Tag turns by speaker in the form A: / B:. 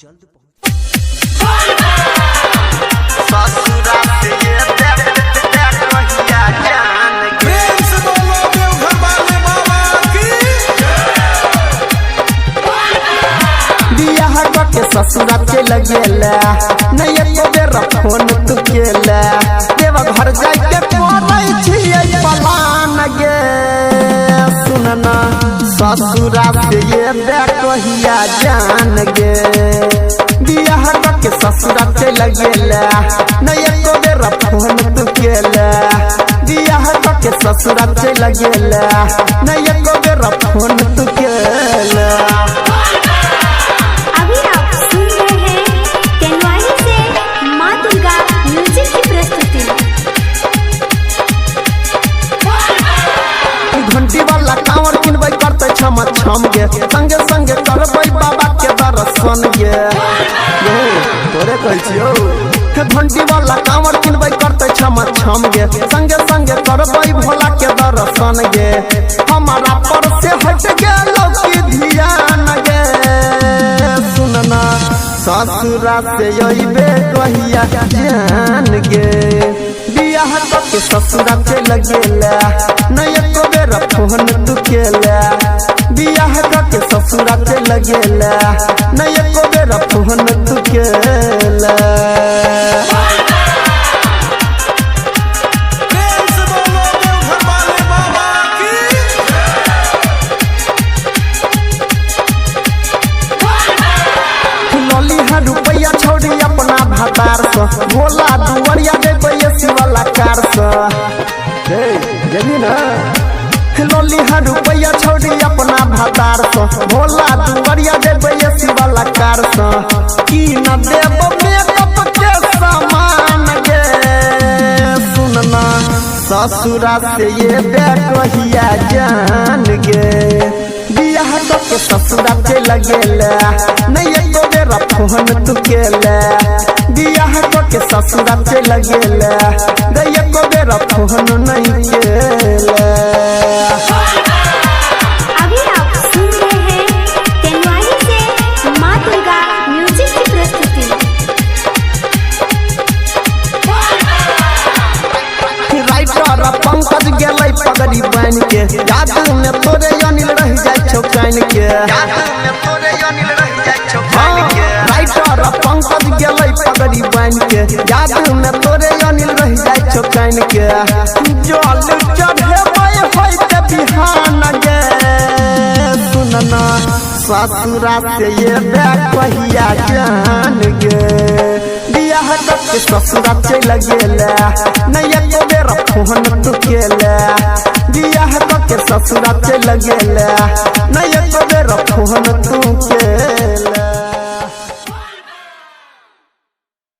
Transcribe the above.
A: जल्द पहुंच।
B: ससुरा के लगेला नहीं एको बेर फोन तू केला देवा घर जाय के पड़ै छियै पलान गे सुनना ससुरा से ये कहिया जान गे बियाह के ससुरा के लगेला नहीं एको बेर फोन तू केला बियाह के ससुरा के लगेला नहीं एको बेर फोन तू केला। घंटी वाला कांवर किनबै करते छम छम गे संगे संगे करबै बाबा के दर्शन गे तोरे कहै छियौ घंटी वाला कांवर किनबै करते छम छम गे संगे संगे करबै भोला के दर्शन गे हमारा पर से हट गेलौ की ध्यान गे सुनना ससुरा से अइबे कहिया जान गे बियाह के ससुरा के लगेला नहीं एको बेर फोन तू केला बियाह के ससुरा के लगेला नहीं एको बेर फोन तू केला। रुपया छोड़ी अपना भातार से भोला दुवरिया देबै वाला कार से जमी ना लोली रुपया छोड़ी अपना भातार से भोला दुवरिया देबै वाला कार से की न देब मेकअप के सामान गे सुनना ससुरा से ये कहिया जान गे बियाह के ससुरा के लगेला नहीं एको बेर फोन तू केला बियाह के ससुरा के लगेला नहीं एको बेर फोन नहीं केला।
C: अभी आप सुन रहे हैं तेनवारी से माँ दुर्गा म्यूजिक की प्रस्तुति।
B: राइटर पंकज गेलै पगड़ी बन के याद में तोरे अनिल रह जाय छौ कान के राइटर पंकज गेलै पगड़ी बन के याद में तोरे अनिल रह जाय छौ कान के जल चढ़ेबै होइते बिहान गे सुनना ससुरा से ये कहिया जान गे बियाह के ससुरा के लगेला नहीं एको बेर फोन तू केला बियाह के ससुरा के लगेला